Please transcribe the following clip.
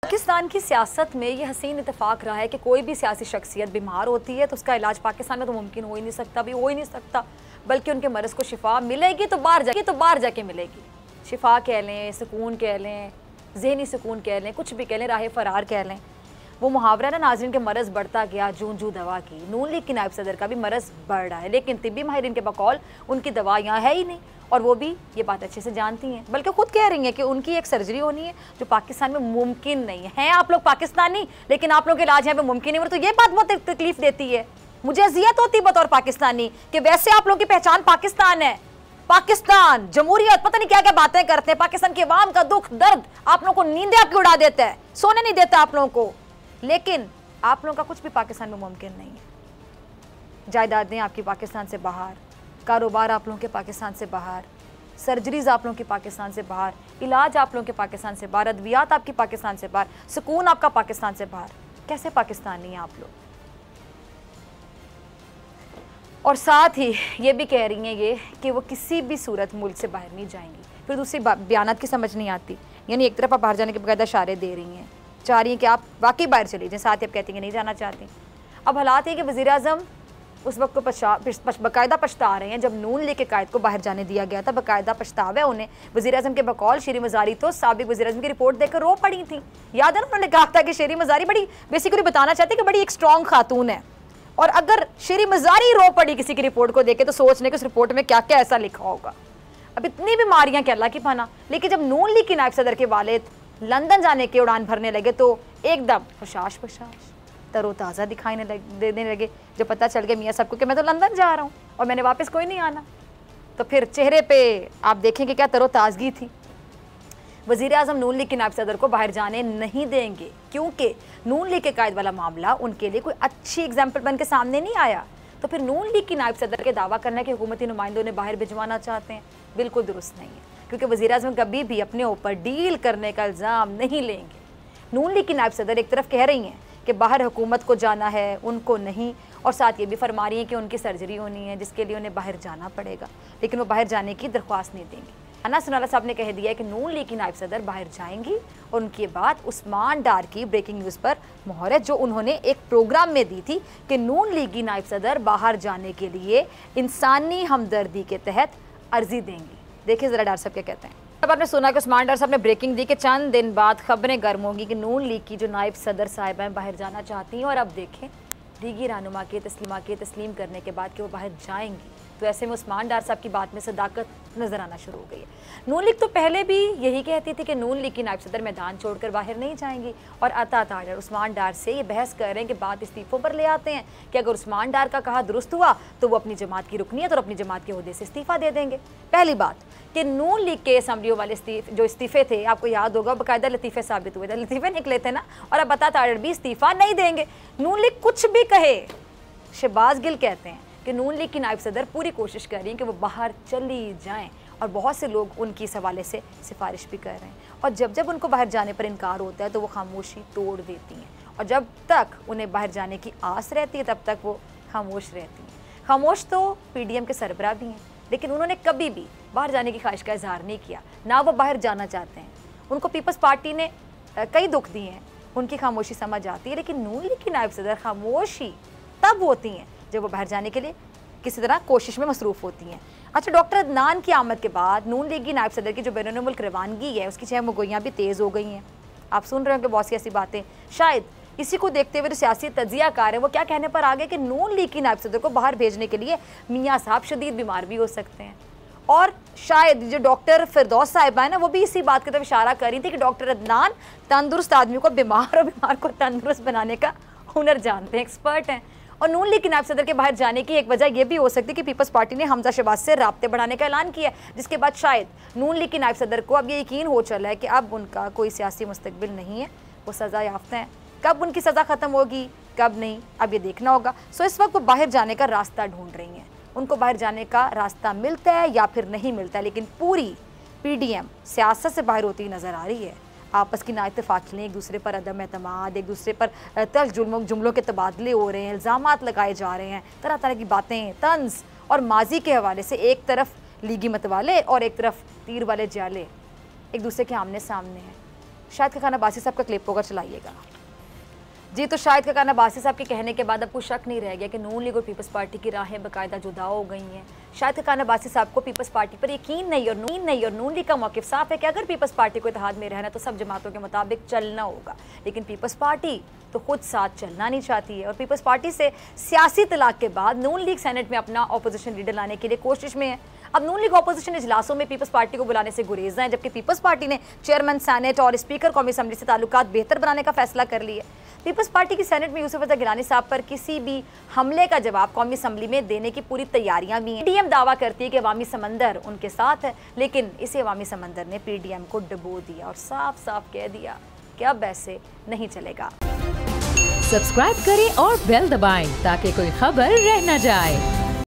पाकिस्तान की सियासत में ये हसीन इत्तेफाक रहा है कि कोई भी सियासी शख्सियत बीमार होती है तो उसका इलाज पाकिस्तान में तो मुमकिन हो ही नहीं सकता, भी हो ही नहीं सकता, बल्कि उनके मर्ज़ को शिफा मिलेगी तो बाहर जाके मिलेगी। शिफा कह लें, सुकून कह लें, ज़हनी सुकून कह लें, कुछ भी कह लें, राह फ़रार कह लें। वो मुहावरा ना नाज़रीन के मर्ज़ बढ़ता गया जूं जूं दवा की। नून लीग की नायब सदर का भी मर्ज़ बढ़ रहा है, लेकिन तिब्बी माहिरीन के बकौल उनकी दवा यहाँ है ही नहीं, और वो भी ये बात अच्छे से जानती हैं, बल्कि खुद कह रही हैं कि उनकी एक सर्जरी होनी है जो पाकिस्तान में मुमकिन नहीं है। आप लोग पाकिस्तानी, लेकिन आप लोगों के इलाज यहाँ पे मुमकिन नहीं हो, तो ये बात बहुत तकलीफ देती है। मुझे अजियत होती है बतौर पाकिस्तानी कि वैसे आप लोगों की पहचान पाकिस्तान है, पाकिस्तान, जमहूरियत, पता नहीं क्या क्या बातें करते हैं। पाकिस्तान की आवाम का दुख दर्द आप लोगों को नींदें आपकी उड़ा देता है, सोने नहीं देता आप लोगों को, लेकिन आप लोगों का कुछ भी पाकिस्तान में मुमकिन नहीं है। जायदादें आपकी पाकिस्तान से बाहर, कारोबार आप लोगों के पाकिस्तान से बाहर, सर्जरीज आप लोगों की पाकिस्तान से बाहर, इलाज आप लोगों के पाकिस्तान से बाहर, अद्वियात आपकी पाकिस्तान से बाहर, सुकून आपका पाकिस्तान से बाहर। कैसे पाकिस्तानी हैं आप लोग? और साथ ही ये भी कह रही हैं ये कि वो किसी भी सूरत मुल्क से बाहर नहीं जाएंगी। फिर दूसरी बयानात की समझ नहीं आती, यानी एक तरफ आप बाहर जाने के बकायदा इशारे दे रही हैं, चाह रही हैं कि आप वाकई बाहर चली जाएं, साथ ही आप कहती हैं नहीं जाना चाहती। अब हालात है कि वज़ीर आज़म उस वक्त को बाकायदा पछता रहे हैं जब नून लीग के कायद को बाहर जाने दिया गया था, बाकायदा पछतावा है उन्हें। वज़ीर आज़म के बकौल शेरी मज़ारी तो साबिक वज़ीर आज़म की रिपोर्ट देखकर रो पड़ी थी। याद है ना, उन्होंने कहा था कि शेरी मज़ारी बड़ी बेसिकली बताना चाहती कि बड़ी एक स्ट्रॉन्ग खातून है, और अगर शेरी मज़ारी रो पड़ी किसी की रिपोर्ट को देखे तो सोचने के उस रिपोर्ट में क्या क्या ऐसा लिखा होगा। अब इतनी बीमारियां क्या अल्लाह की पनाह। लेकिन जब नून लीग की नायब सदर के वालिद लंदन जाने के उड़ान भरने लगे तो एकदम हुशाश तरोताज़ा देने लगे। जब पता चल गया मियाँ साहब को कि मैं तो लंदन जा रहा हूँ और मैंने वापस कोई नहीं आना, तो फिर चेहरे पे आप देखेंगे क्या तरोताज़गी थी। वज़ीर आज़म नून लीग की नायब सदर को बाहर जाने नहीं देंगे, क्योंकि नून लीग के कायद वाला मामला उनके लिए कोई अच्छी एग्जाम्पल बन के सामने नहीं आया। तो फिर नून लीग की नायब सदर के दावा करना कि हुकूमती नुमाइंदों ने बाहर भिजवाना चाहते हैं, बिल्कुल दुरुस्त नहीं है, क्योंकि वज़ीर आज़म कभी भी अपने ऊपर डील करने का इल्ज़ाम नहीं लेंगे। नून लीग की नायब सदर एक तरफ कह रही हैं कि बाहर हुकूमत को जाना है, उनको नहीं, और साथ ये भी फरमा रही है कि उनकी सर्जरी होनी है जिसके लिए उन्हें बाहर जाना पड़ेगा, लेकिन वो बाहर जाने की दरख्वास्त नहीं देंगी। अना सुनाला साहब ने कह दिया है कि नून लीग की नायब सदर बाहर जाएंगी, और उनकी बात उस्मान डार की ब्रेकिंग न्यूज़ पर मोहर है, जो उन्होंने एक प्रोग्राम में दी थी कि नून लीग की नायब सदर बाहर जाने के लिए इंसानी हमदर्दी के तहत अर्जी देंगी। देखिए ज़रा डार साहब क्या कहते हैं। अब आपने सुना कि उस्मान डार साहब ने ब्रेकिंग दी कि चंद दिन बाद खबरें गर्म होंगी कि नून लीग की जो नायब सदर साहिबाएं बाहर जाना चाहती हैं, और अब देखें लीगी रहनुमा के तस्लीम करने के बाद कि वो बाहर जाएंगी, तो ऐसे में उस्मान डार साहब की बात में सदाकत नजर आना शुरू हो गई है। नून लीग तो पहले भी यही कहती थी कि नून लीग की नायब सदर मैदान छोड़कर बाहर नहीं जाएंगी, और अता ताड़ उस्मान डार से ये बहस कर रहे हैं कि बात इस्तीफ़ों पर ले आते हैं कि अगर उस्मान डार का कहा दुरुस्त हुआ तो वो अपनी जमात की रुकनीत और अपनी जमात के ओहदे से इस्तीफ़ा दे देंगे। पहली बात कि नून लीग के असम्बलियों वाले जो इस्तीफ़े थे, आपको याद होगा, बाकायदा लतीफ़े साबित हुए थे, लतीफ़े निकले थे ना, और अब अता ताड़ भी इस्तीफ़ा नहीं देंगे। नून लीग कुछ भी कहे, शहबाज गिल कहते हैं कि नून लीग की नायब सदर पूरी कोशिश कर रही हैं कि वो बाहर चली जाएं, और बहुत से लोग उनकी इस हवाले से सिफारिश भी कर रहे हैं, और जब जब उनको बाहर जाने पर इनकार होता है तो वो खामोशी तोड़ देती हैं, और जब तक उन्हें बाहर जाने की आस रहती है तब तक वो खामोश रहती हैं। खामोश तो PDM के सरबराह भी हैं, लेकिन उन्होंने कभी भी बाहर जाने की ख्वाहिश का इजहार नहीं किया, ना वो बाहर जाना चाहते हैं। उनको पीपल्स पार्टी ने कई दुख दिए हैं, उनकी खामोशी समझ आती है, लेकिन नून लीग की नायब सदर खामोशी तब होती हैं जब वो बाहर जाने के लिए किसी तरह कोशिश में मसरूफ़ होती हैं। अच्छा, डॉक्टर अदनान की आमद के बाद नून लीग की नायब सदर की जो बैरून मुल्क रवानगी है उसकी छह मुगोइयाँ भी तेज़ हो गई हैं। आप सुन रहे हो कि बहुत सी ऐसी बातें, शायद इसी को देखते हुए सियासी तज्जियाकार है वो क्या कहने पर आ गए कि नून लीग की नायब सदर को बाहर भेजने के लिए मियाँ साहब शदीद बीमार भी हो सकते हैं, और शायद जो डॉक्टर फिरदौस साहिबा है ना, वो भी इसी बात की तरफ इशारा कर रही थी कि डॉक्टर अदनान तंदुरुस्त आदमी को बीमार और बीमार को तंदुरुस्त बनाने का हुनर जानते हैं, एक्सपर्ट हैं। और नून लीग की नायब सदर के बाहर जाने की एक वजह यह भी हो सकती है कि पीपल्स पार्टी ने हमजा शहबाज से राब्ते बढ़ाने का ऐलान किया, जिसके बाद शायद नून लीग की नायब सदर को अब ये यकीन हो चला है कि अब उनका कोई सियासी मुस्तकबिल नहीं है, वो सज़ा याफ्ता हैं। कब उनकी सज़ा ख़त्म होगी, कब नहीं, अब ये देखना होगा। सो इस वक्त वो बाहर जाने का रास्ता ढूंढ रही हैं। उनको बाहर जाने का रास्ता मिलता है या फिर नहीं मिलता है, लेकिन पूरी PDM सियासत से बाहर होती नज़र आ रही है। आपस की नाइतफाक़ियाँ, एक दूसरे पर अदम एतमाद, एक दूसरे पर तल्ख़ जुमलों के तबादले हो रहे हैं, इल्ज़ामात लगाए जा रहे हैं, तरह तरह की बातें, तंज़ और माजी के हवाले से एक तरफ लीगी मतवाले और एक तरफ तीर वाले जाले एक दूसरे के आमने सामने हैं। शाहिद खान अब्बासी साहब का क्लिप होगा, चलाइएगा जी। तो शाहिद खान अब्बासी साहब के कहने के बाद अब कुछ शक नहीं रह गया कि नून लीग और पीपल्स पार्टी की राहें बाकायदा जुदा हो गई हैं। शाहिद खान अब्बासी साहब को पीपल्स पार्टी पर यकीन नहीं और नून लीग का मौक़िफ़ साफ है कि अगर पीपल्स पार्टी को इत्तेहाद में रहना तो सब जमातों के मुताबिक चलना होगा, लेकिन पीपल्स पार्टी तो खुद साथ चलना नहीं चाहती है और पीपल्स पार्टी से सियासी तलाक के बाद नून लीग सेनेट में अपना अपोजिशन लीडर लाने के लिए कोशिश में है। अब नून लीग अपोजिशन इजलासों में पीपल्स पार्टी को बुलाने से गुरेज है, जबकि पीपल्स पार्टी ने चेयरमैन सेनेट और स्पीकर कौमी असम्बली से ताल्लुकात बेहतर बनाने का फैसला कर लिया। पीपल्स पार्टी की सेनेट में यूसुफ रज़ा गिलानी साहब पर किसी भी हमले का जवाब कौमी असम्बली में देने की पूरी तैयारियां भी हैं। पीडीएम दावा करती है कि अवामी समंदर उनके साथ है, लेकिन इसी अवामी समंदर ने पीडीएम को डुबो दिया और साफ साफ कह दिया कि अब ऐसे नहीं चलेगा। सब्सक्राइब करें और बेल दबाएं ताकि कोई खबर रह न जाए।